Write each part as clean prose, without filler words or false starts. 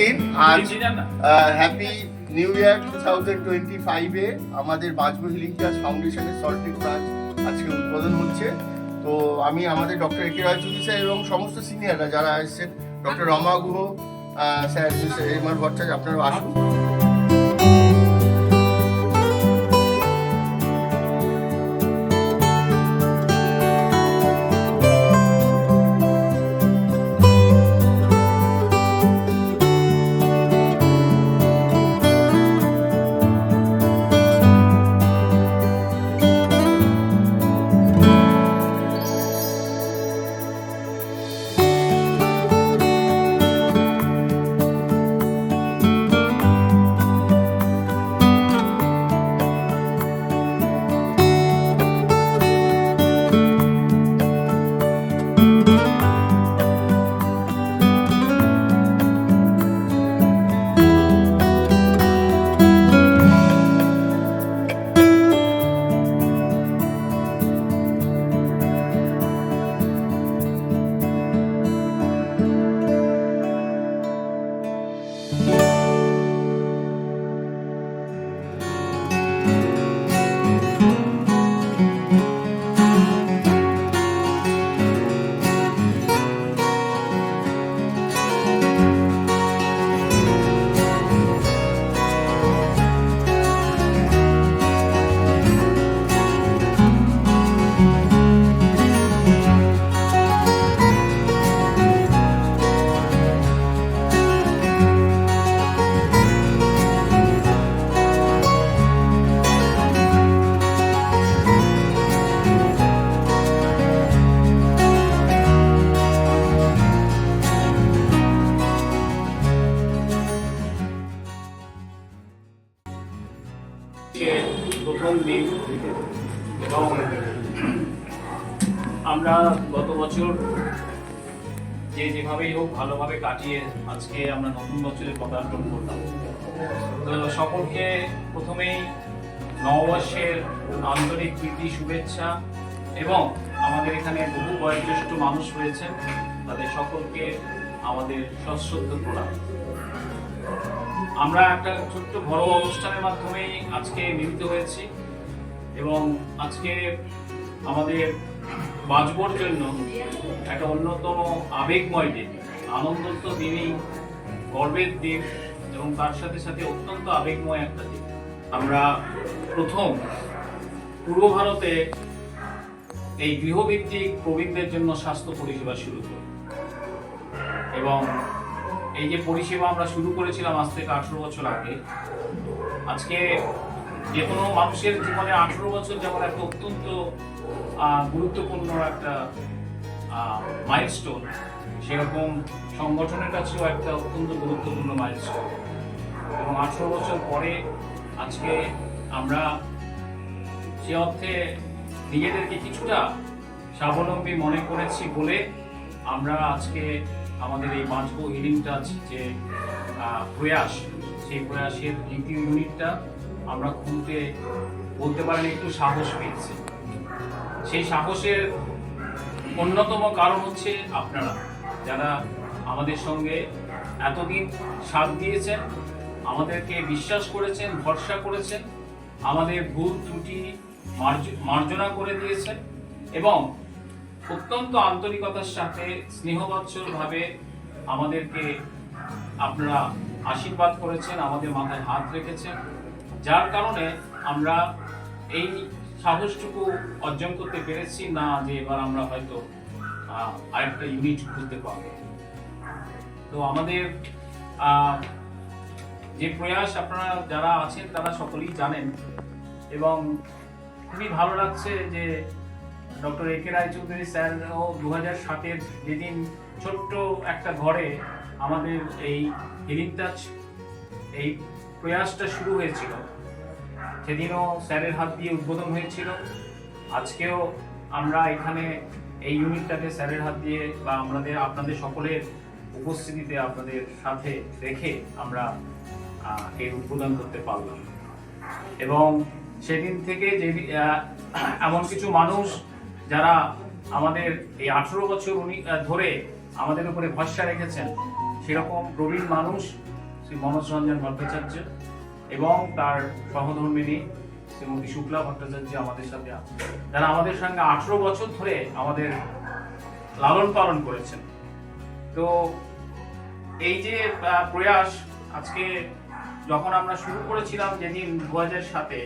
দিন। আজ happy new year 2025-এ আমাদের বাঁচবো হিলিং ট্রাস্ট ফাউন্ডেশনের সল্টলেক ব্রাঞ্চ আজকে উদ্বোধন হচ্ছে। তো আমি আমাদের ডক্টর একে রায়চৌধুরী স্যার এবং সমস্ত সিনিয়ররা যারা এসেছেন, doctor Rama Guha sir, M R Bhattacharya, আপনারা আসুন। প্রথম দিন এবং আমরা গত বছর যেভাবেই হোক ভালোভাবে কাটিয়ে আজকে আমরা নতুন বছরে পদার্পণ করলাম। তো সকলকে প্রথমেই নববর্ষের আন্তরিক প্রীতি শুভেচ্ছা, এবং আমাদের এখানে বহু বয়োজ্যেষ্ঠ মানুষ রয়েছেন, তাদের সকলকে আমাদের সশ্রদ্ধ প্রণাম। আমরা একটা ছোট্ট ঘরোয়া অনুষ্ঠানের মাধ্যমেই আজকে মিলিত হয়েছি এবং আজকে আমাদের বাঁচবোর জন্য একটা অন্যতম আবেগময় দিন, আনন্দ দিনই, গর্বের দিন এবং তার সাথে সাথে অত্যন্ত আবেগময় একটা দিন। আমরা প্রথম পূর্ব ভারতে এই গৃহভিত্তিক প্রবীণদের জন্য স্বাস্থ্য পরিষেবা শুরু করি এবং এই যে পরিষেবা আমরা শুরু করেছিলাম আজ থেকে 18 বছর আগে। আজকে যে কোনো মানুষের জীবনে 18 বছর যেমন একটা অত্যন্ত গুরুত্বপূর্ণ একটা মাইলস্টোন, সেরকম সংগঠনের কাছেও একটা অত্যন্ত গুরুত্বপূর্ণ মাইলস্টোন। এবং 18 বছর পরে আজকে আমরা সে অর্থে নিজেদেরকে কিছুটা স্বাবলম্বী মনে করেছি বলে আমরা আজকে আমাদের এই বাঁচবো হিলিং টাচ যে প্রয়াস, সেই প্রয়াসের দ্বিতীয় ইউনিটটা আমরা খুলতে বলতে পারেন একটু সাহস পেয়েছি। সেই সাহসের অন্যতম কারণ হচ্ছে আপনারা, যারা আমাদের সঙ্গে এতদিন সাথ দিয়েছেন, আমাদেরকে বিশ্বাস করেছেন, ভরসা করেছেন, আমাদের ভুল ত্রুটি মার্জনা করে দিয়েছেন এবং অত্যন্ত আন্তরিকতার সাথে স্নেহবাৎসলভাবে আমাদেরকে আপনারা আশীর্বাদ করেছেন, আমাদের মাথায় হাত রেখেছেন, যার কারণে আমরা এই সাহসটুকু অর্জন করতে পেরেছি না যে এবার আমরা হয়তো আরেকটা ইউনিট খুলতে পারব। তো আমাদের যে প্রয়াস আপনারা যারা আছেন তারা সকলেই জানেন এবং খুবই ভালো লাগছে যে ডক্টর একে রায়চৌধুরী স্যার 2007-এর যেদিন ছোট্ট একটা ঘরে আমাদের এই হিলিং টাচ এই প্রয়াসটা শুরু হয়েছিল, সেদিনও স্যারের হাত দিয়ে উদ্বোধন হয়েছিল। আজকেও আমরা এখানে এই ইউনিটটাকে স্যারের হাত দিয়ে বা আপনাদের সকলের উপস্থিতিতে আপনাদের সাথে রেখে আমরা এর উদ্বোধন করতে পারলাম। এবং সেদিন থেকে যে এমন কিছু মানুষ যারা আমাদের এই 18 বছর ধরে আমাদের উপরে ভরসা রেখেছেন, সেরকম প্রবীণ মানুষ শ্রী মনোজ রঞ্জন ভট্টাচার্য এবং তার সহধর্মিণী শ্রীমতী শুক্লা ভট্টাচার্য আমাদের সাথে আছে, যারা আমাদের সঙ্গে 18 বছর ধরে আমাদের লালন পালন করেছেন। তো এই যে প্রয়াস আজকে যখন আমরা শুরু করেছিলাম যেদিন 2007-এ,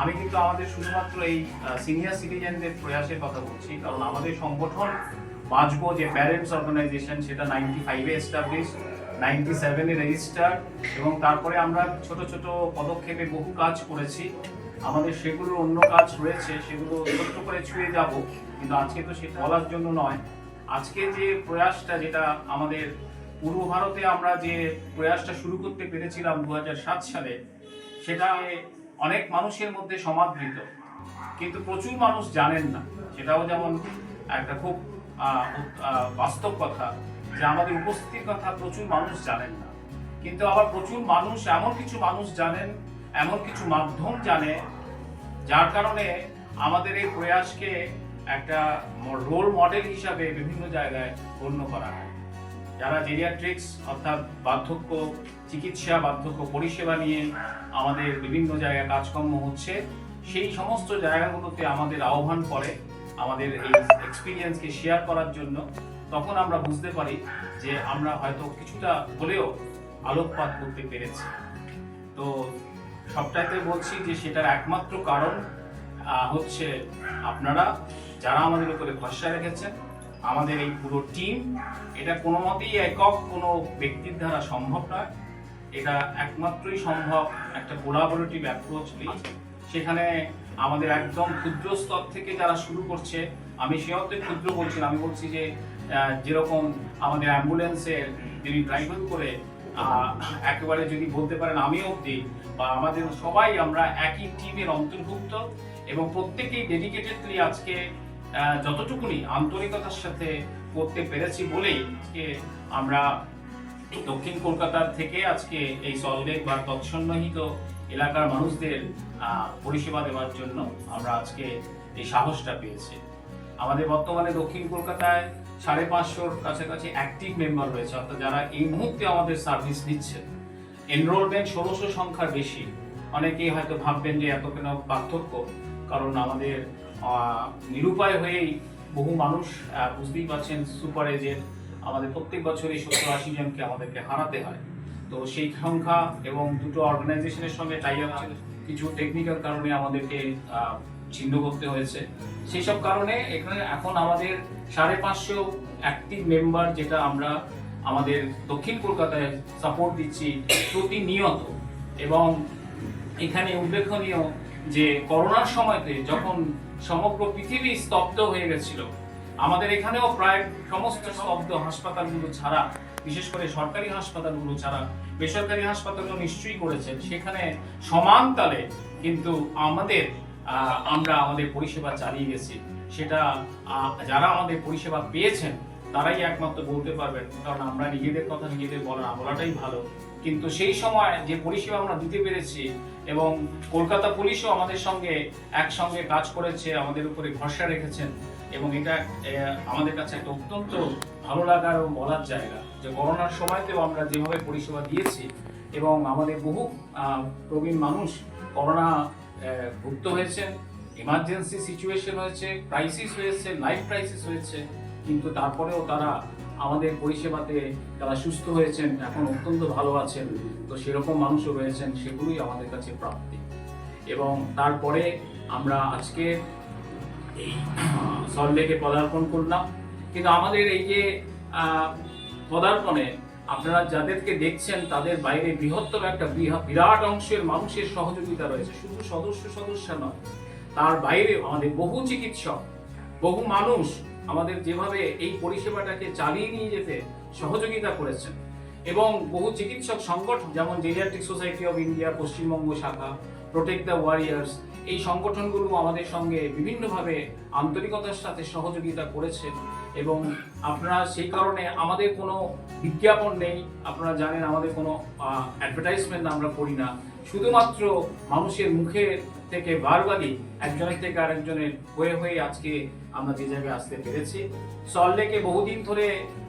আমি কিন্তু আমাদের শুধুমাত্র এই সিনিয়র সিটিজেনদের প্রয়াসের কথা বলছি, কারণ আমাদের সংগঠন বাঁচবো যে প্যারেন্টস অর্গানাইজেশন সেটা 95-এ এস্টাবলিশ, 97-এ রেজিস্টার, এবং তারপরে আমরা ছোট ছোট পদক্ষেপে বহু কাজ করেছি। আমাদের সেগুলো অন্য কাজ রয়েছে, সেগুলো ছোট্ট করে ছুঁয়ে যাব, কিন্তু আজকে তো সেটা বলার জন্য নয়। আজকে যে প্রয়াসটা, যেটা আমাদের পূর্ব ভারতে আমরা যে প্রয়াসটা শুরু করতে পেরেছিলাম 2007 সালে, সেটা অনেক মানুষের মধ্যে সমাদৃত, কিন্তু প্রচুর মানুষ জানেন না। সেটাও যেমন একটা খুব বাস্তব কথা যে আমাদের উপস্থিতির কথা প্রচুর মানুষ জানেন না, কিন্তু আবার প্রচুর মানুষ, এমন কিছু মানুষ জানেন, এমন কিছু মাধ্যম জানে, যার কারণে আমাদের এই প্রয়াসকে একটা রোল মডেল হিসাবে বিভিন্ন জায়গায় গণ্য করা হয়। যারা জেরিয়াট্রিক্স অর্থাৎ বার্ধক্য চিকিৎসা, বার্ধক্য পরিষেবা নিয়ে আমাদের বিভিন্ন জায়গায় কাজকর্ম হচ্ছে, সেই সমস্ত জায়গাগুলোতে আমাদের আহ্বান করে আমাদের এই এক্সপিরিয়েন্সকে শেয়ার করার জন্য। তখন আমরা বুঝতে পারি যে আমরা হয়তো কিছুটা হলেও আলোকপাত করতে পেরেছি। তো সবটাইতে বলছি যে সেটার একমাত্র কারণ হচ্ছে আপনারা, যারা আমাদের উপরে ভরসা রেখেছেন, আমাদের এই পুরো টিম। এটা কোনো মতেই একক কোনো ব্যক্তির দ্বারা সম্ভব নয়, এটা একমাত্রই সম্ভব একটা কোলাবোরেটিভ অ্যাপ্রোচ নিয়ে। সেখানে আমাদের একদম ক্ষুদ্র স্তর থেকে যারা শুরু করছে, আমি সে অর্থে ক্ষুদ্র বলছি না, আমি বলছি যে যেরকম আমাদের অ্যাম্বুলেন্সের যিনি ড্রাইভার করে একেবারে যদি বলতে পারেন আমি অবধি, বা আমাদের সবাই আমরা একই টিমের অন্তর্ভুক্ত, এবং প্রত্যেকেই ডেডিকেটেডলি আজকে যতটুকুনি আন্তরিকতার সাথে করতে পেরেছি বলেই আজকে আমরা দক্ষিণ কলকাতার থেকে আজকে এই সল্টলেক বা তৎসন্নিহিত এলাকার মানুষদের পরিষেবা দেওয়ার জন্য আমরা আজকে এই সাহসটা পেয়েছি। আমাদের বর্তমানে দক্ষিণ কলকাতায় 550-র কাছাকাছি অ্যাক্টিভ মেম্বার রয়েছে, অর্থাৎ যারা এই মুহূর্তে আমাদের সার্ভিস দিচ্ছে। এনরোলমেন্ট 1600 সংখ্যার বেশি। অনেকেই হয়তো ভাববেন যে এত কেন পার্থক্য, কারণ আমাদের নিরুপায় হয়েই বহু মানুষ, বুঝতেই পারছেন, সুপার এজেড, আমাদের প্রত্যেক বছরই 70-80 জনকে আমাদেরকে হারাতে হয়। তো সেই সংখ্যা এবং দুটো অর্গানাইজেশনের সঙ্গে টাই আপ ছিল, কিছু টেকনিক্যাল কারণে আমাদেরকে ছিন্ন করতে হয়েছে। সেই সব কারণে এখানে এখন আমাদের 550 অ্যাক্টিভ মেম্বার, যেটা আমরা আমাদের দক্ষিণ কলকাতায় সাপোর্ট দিচ্ছি প্রতিনিয়ত। এবং এখানে উল্লেখনীয় যে করোনার সময়তে যখন সমগ্র পৃথিবী স্তব্ধ হয়ে গেছিল, আমাদের এখানেও প্রায় সমস্ত স্তব্ধ, হাসপাতালগুলো ছাড়া, বিশেষ করে সরকারি হাসপাতালগুলো ছাড়া বেসরকারি হাসপাতালও নিশ্চয়ই করেছেন, সেখানে সমান তালে কিন্তু আমরা আমাদের পরিষেবা চালিয়ে গেছি। সেটা যারা আমাদের পরিষেবা পেয়েছেন তারাই একমাত্র বলতে পারবেন, কারণ আমরা নিজেদের কথা নিজেদের বলাটাই ভালো। কিন্তু সেই সময় যে পরিষেবা আমরা দিতে পেরেছি, এবং কলকাতা পুলিশও আমাদের সঙ্গে একসঙ্গে কাজ করেছে, আমাদের উপরে ভরসা রেখেছেন, এবং এটা আমাদের কাছে একটা অত্যন্ত ভালো লাগার এবং বলার জায়গা যে করোনার সময়তেও আমরা যেভাবে পরিষেবা দিয়েছি, এবং আমাদের বহু প্রবীণ মানুষ করোনা ভুক্ত হয়েছেন, ইমার্জেন্সি সিচুয়েশন হয়েছে, ক্রাইসিস হয়েছে, লাইফ ক্রাইসিস হয়েছে, কিন্তু তারপরেও তারা আমাদের পরিষেবাতে তারা সুস্থ হয়েছেন, এখন অত্যন্ত ভালো আছেন। তো সেরকম মানুষও রয়েছেন, সেগুলোই আমাদের কাছে প্রাপ্তি। এবং তারপরে আমরা আজকে এই সল্টলেকে পদার্পণ করলাম, কিন্তু আমাদের এই যে পদার্পণে আপনারা যাদেরকে দেখছেন তাদের বাইরে বৃহত্তর একটা বিরাট অংশের মানুষের সহযোগিতা রয়েছে, শুধু সদস্য নয়, তার বাইরে আমাদের বহু চিকিৎসক, বহু মানুষ আমাদের যেভাবে এই পরিষেবাটাকে চালিয়ে নিয়ে যেতে সহযোগিতা করেছেন। এবং বহু চিকিৎসক সংগঠন, যেমন geriatric society of India Paschimbanga শাখা, প্রোটেক্ট দ্য ওয়ারিয়ার্স, এই সংগঠনগুলো আমাদের সঙ্গে বিভিন্নভাবে আন্তরিকতার সাথে সহযোগিতা করেছেন। এবং আপনারা সেই কারণে আমাদের কোনো বিজ্ঞাপন নেই, আপনারা জানেন আমাদের কোনো অ্যাডভার্টাইজমেন্ট আমরা করি না, শুধুমাত্র মানুষের মুখে থেকে বারবারই একজনের থেকে আরেকজনের হয়ে হয়ে আজকে আমরা যে জায়গায় আসতে পেরেছি। সল্টলেকে বহুদিন ধরে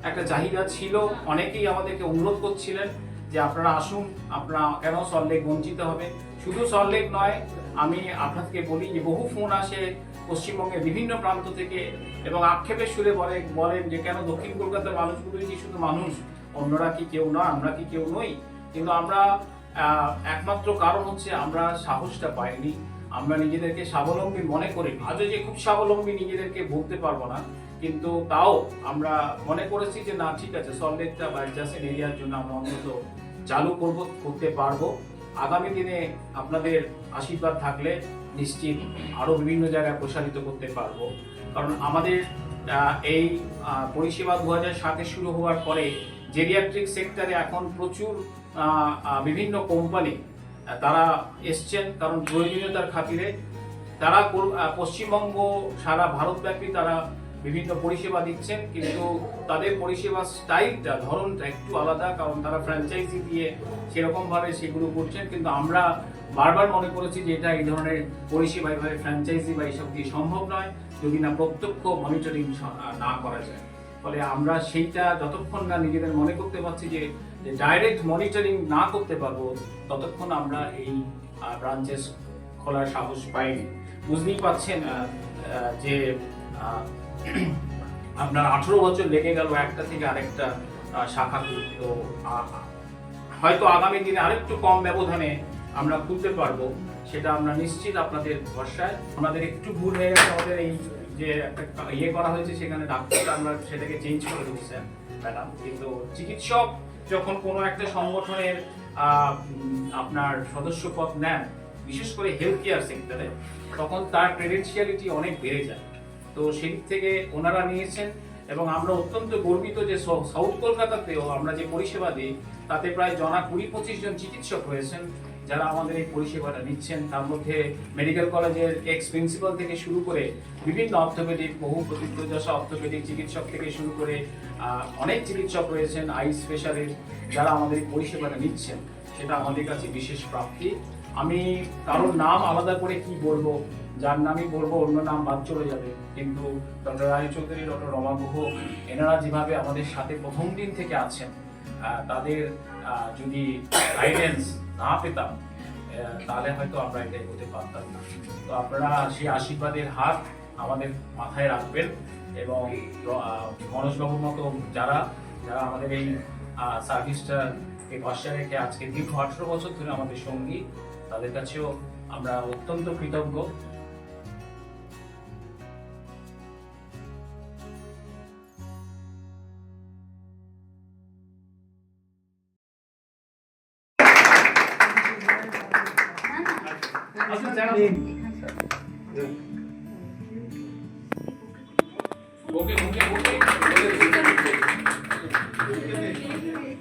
একটা চাহিদা ছিল, অনেকেই আমাদেরকে অনুরোধ করছিলেন যে আপনারা আসুন, আপনারা কেন সল্টলেক বঞ্চিত হবে। শুধু সল্টলেক নয়, আমি আপনাদেরকে বলি যে বহু ফোন আসে পশ্চিমবঙ্গের বিভিন্ন প্রান্ত থেকে এবং আক্ষেপের সুরে বলেন যে কেন দক্ষিণ কলকাতার মানুষগুলোই কি শুধু মানুষ, অন্যরা কি কেউ নয়, আমরা কি কেউ নই। কিন্তু আমরা একমাত্র কারণ হচ্ছে আমরা সাহসটা পাইনি, আমরা নিজেদেরকে স্বাবলম্বী মনে করি। আজও যে খুব স্বাবলম্বী নিজেদেরকে বলতে পারবো না, কিন্তু তাও আমরা মনে করেছি যে না ঠিক আছে, সল্টলেকটা বা অ্যাডজাসেন্ট এরিয়ার জন্য আমরা অন্তত চালু করতে পারবো। আগামী দিনে আপনাদের আশীর্বাদ থাকলে নিশ্চিত আরো বিভিন্ন জায়গায় প্রসারিত করতে পারবো। কারণ আমাদের এই পরিষেবা 2007-এ শুরু হওয়ার পরে জেরিয়াট্রিক সেক্টরে এখন প্রচুর বিভিন্ন কোম্পানি তারা এসছেন, কারণ প্রয়োজনীয়তার খাতিরে তারা পশ্চিমবঙ্গ সারা ভারতব্যাপী তারা বিভিন্ন পরিষেবা দিচ্ছেন, কিন্তু তাদের পরিষেবা স্টাইলটা ধরনটা একটু আলাদা, কারণ তারা ফ্র্যাঞ্চাইজি দিয়ে সেরকম ভাবে সেগুলো করছেন। কিন্তু আমরা বারবার মনে করেছি যে এটা এই ধরনের পরিষেবা এভাবে ফ্র্যাঞ্চাইজি বা এইসব দিয়ে সম্ভব নয় যদি না প্রত্যক্ষ মনিটরিং না করা যায়। ফলে আমরা সেইটা যতক্ষণ না নিজেদের মনে করতে পারছি যে ডাইরেক্ট মনিটরিং না করতে পারবো, ততক্ষণ আমরা এই ব্রাঞ্চেস খোলার সাহস পাইনি। বুঝতেই পাচ্ছেন যে আপনার 18 বছর লেগে গেল একটা থেকে আরেকটা শাখা খুলতে। তো হয়তো আগামী দিনে আরেকটু কম ব্যবধানে আমরা খুলতে পারবো, সেটা আমরা নিশ্চিত আপনাদের ভরসায়। আমাদের একটু ভুল হয়ে গেছে, আমাদের এই যে একটা করা হয়েছে সেখানে ডাক্তারটা আমরা সেটাকে চেঞ্জ করে দিচ্ছি ম্যাডাম। কিন্তু চিকিৎসক যখন কোনো একটা সংগঠনের আপনার সদস্য পদ নেন, বিশেষ করে হেলথ কেয়ার সেক্টরে, তখন তার ক্রেডেনশিয়ালিটি অনেক বেড়ে যায়। তো সেই থেকে ওনারা নিয়েছেন এবং আমরা অত্যন্ত গর্বিত যে সাউথ কলকাতাতেও আমরা যে পরিষেবা দিই তাতে প্রায় 20-25 জন চিকিৎসক রয়েছেন যারা আমাদের এই পরিষেবাটা নিচ্ছেন। তার মধ্যে মেডিকেল কলেজের এক্স প্রিন্সিপাল থেকে শুরু করে বিভিন্ন অর্থোপেডিক, বহু প্রতিদ্বন্দ্বী অর্থোপেডিক চিকিৎসক থেকে শুরু করে অনেক চিকিৎসক রয়েছেন, আই স্পেশালিস্ট, যারা আমাদের এই পরিষেবাটা নিচ্ছেন। সেটা আমাদের কাছে বিশেষ প্রাপ্তি। আমি কারোর নাম আলাদা করে কি বলবো, যার নামই বলবো অন্য নাম বাদ চলে যাবে। কিন্তু ডক্টর রায়চৌধুরী, ডক্টর রমা গুহ, এনারা যেভাবে আমাদের সাথে প্রথম দিন থেকে আছেন, তাদের যদি গাইডেন্স না পেতাম তাহলে হয়তো আমরা এটাই হতে পারতাম না। তো আপনারা সেই আশীর্বাদের হাত আমাদের মাথায় রাখবেন এবং মনোজবাবুর মতো যারা যারা আমাদের এই সার্ভিসটাকে ভরসা রেখে আজকে দীর্ঘ 18 বছর ধরে আমাদের সঙ্গী, তাদের কাছেও আমরা অত্যন্ত কৃতজ্ঞ।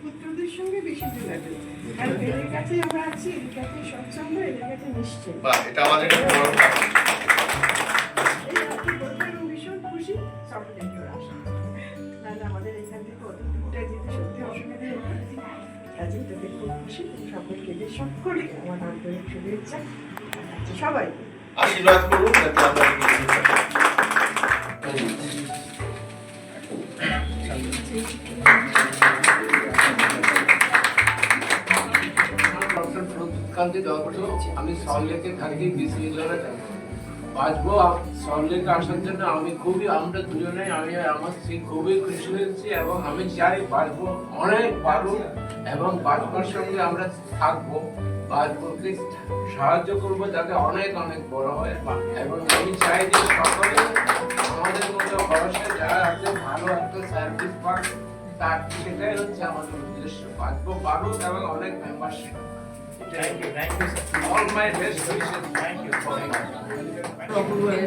পুত্রদের সঙ্গে বেশি যোগাযোগ, আর এদের কাছে আমরা আছি, এদের কাছে সৎসঙ্গ, এদের কাছে নিশ্চয়। এটা আমাদের একটা বড় ব্যাপার। এবং ভীষণ খুশি সল্টলেকের আসা, নাহলে আমাদের এখান থেকে অত দূরটা যেতে সত্যি অসুবিধা হতো। কাজে তোদের খুব খুশি, সকলকে সকলকে আমার আন্তরিক শুভেচ্ছা সবাই আশীর্বাদ করুন যাতে আমরা আমি সল্টলেকে থাকি বিসমিল্লাহ বাঁচবো। সল্টলেকে আসার জন্য আমরা দুজনে, আমি আর আমার স্ত্রী খুবই খুশি হয়েছি এবং আমি চাই বাঁচবো, অনেক পারবো এবং বাঁচবার সঙ্গে আমরা থাকবো, বাঁচবোকে সাহায্য করবো যাতে অনেক অনেক বড় হয়। এবং আমি চাই যে সকলে আমাদের মতো ভরসা যারা আছে ভালো একটা সার্ভিস পাক, তার সেটাই হচ্ছে আমাদের উদ্দেশ্য। বাঁচবো পারুক এবং অনেক membership. Thank you, sir. All my best wishes. Thank you.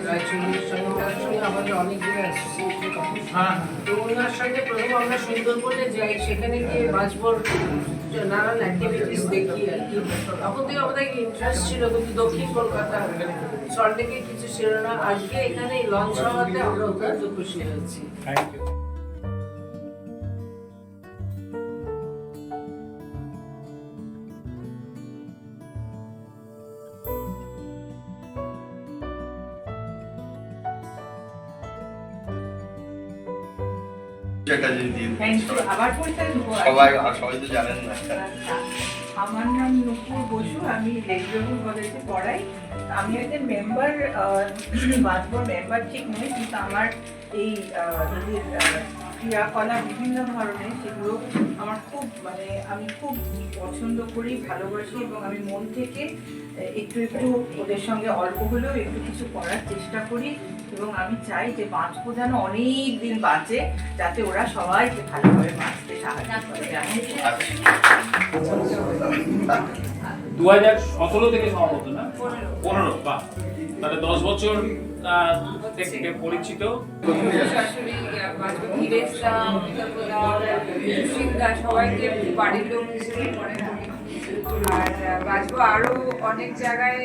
রায়চৌধুরীর সঙ্গে ওনার সঙ্গে আমাদের অনেকগুলো অ্যাসোসিয়েটেড অফিস। তো ওনার সঙ্গে প্রথম আমরা সুন্দরবনে যাই, সেখানে গিয়ে বাঁচবর নানান অ্যাক্টিভিটিস দেখি আর কি। তখন থেকে আমাদের ইন্টারেস্ট ছিল, কিন্তু দক্ষিণ কলকাতা সল্টলেকে কিছু ছিল না। আজকে এখানে লঞ্চ হওয়াতে আমরা অত্যন্ত খুশি হয়েছি। Thank you. যেটা যদি দিয়ে দিন। Thank you. আবার পরিচয় দেবো? সবাই তো জানেন না। আচ্ছা, আমার নাম নুপুর বসু, আমি লেকজবুল কলেজে পড়াই। আমি একটা মেম্বার, বাজবর মেম্বার ঠিক নই, কিন্তু আমার এই ক্রিয়াকলাপ বিভিন্ন ধরনের, সেগুলো আমার খুব আমি খুব পছন্দ করি, ভালোবাসি, এবং আমি মন থেকে একটু একটু ওদের সঙ্গে অল্প হলেও একটু কিছু করার চেষ্টা করি, এবং আমি চাই যে বাঁচবো যেন অনেক দিন বাঁচে, যাতে ওরা সবাইকে ভালোভাবে বাঁচতে সাহায্য করে। আমি 2017 থেকে সমাগত না? 15, বাহ, তাহলে 10 বছর থেকে পরিচিত। শাশুড়ি বাজবো ধীরেশ দা, সুশীল দা, সবাইকে বাড়ির লোক হিসেবে মনে করি। আর বাজবো আরো অনেক জায়গায়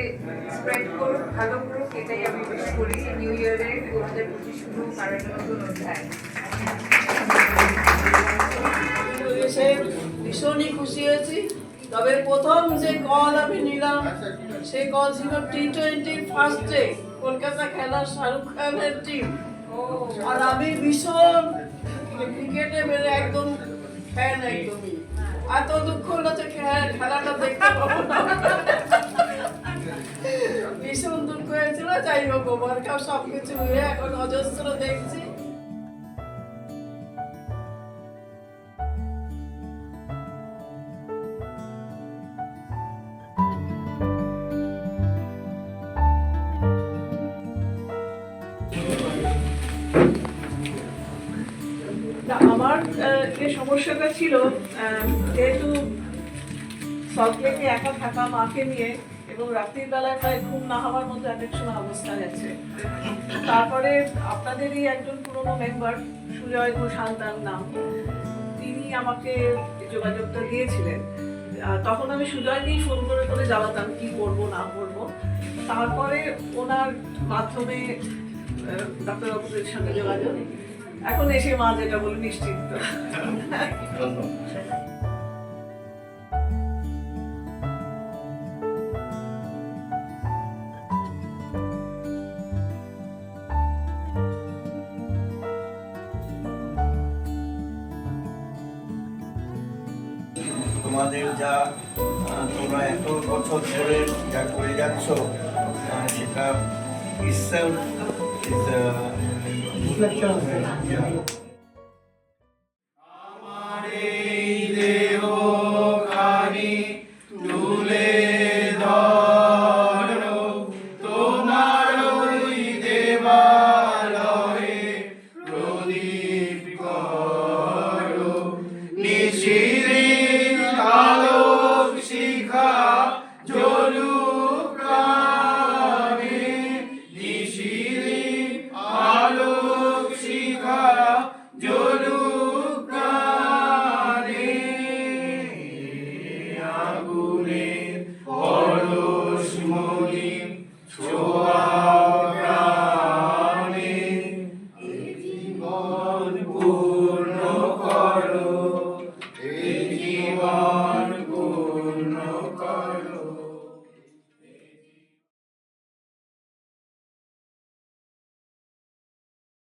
স্প্রেড করুক, ভালো করুক, এটাই আমি উইশ করি। নিউ ইয়ারে 2025 শুরু হোক আর একটা নতুন অধ্যায়। এসে ভীষণই খুশি হয়েছি। তবে প্রথম যে কল আমি নিলাম সেই কল ছিল T20 ফার্স্টে কলকাতা খেলা শাহরুখ খানের টিম, আর আমি ভীষণ ক্রিকেটে মেরে একদম ফ্যান, একদমই। এত দুঃখ হলো যে খেলাটা দেখতে পাবো না, ভীষণ দুঃখ হয়েছিল। যাই হোক, ওভার কাপ সবকিছু হয়ে এখন অজস্র দেখছি। আমার যে সমস্যাটা ছিল, যেহেতু সল্টলেকে একা থাকা, মাকে নিয়ে, এবং রাত্রির বেলায় প্রায় ঘুম না হওয়ার মতো এক এক সময় অবস্থা গেছে। তারপরে আপনাদেরই একজন পুরনো মেম্বার, সুজয় ঘোষাল তার নাম, তিনি আমাকে যোগাযোগটা দিয়েছিলেন। তখন আমি সুজয়কেই ফোন করে করে জ্বালাতাম কি করবো না করবো। তারপরে ওনার মাধ্যমে ডাক্তারবাবুদের সঙ্গে যোগাযোগ, এখন এসে মা যেটা বলে নিশ্চিন্ত। তোমাদের যা তোমরা এত বছর ধরে যা করে যাচ্ছ, সেটা itself is a reflection of it. Alok Shikha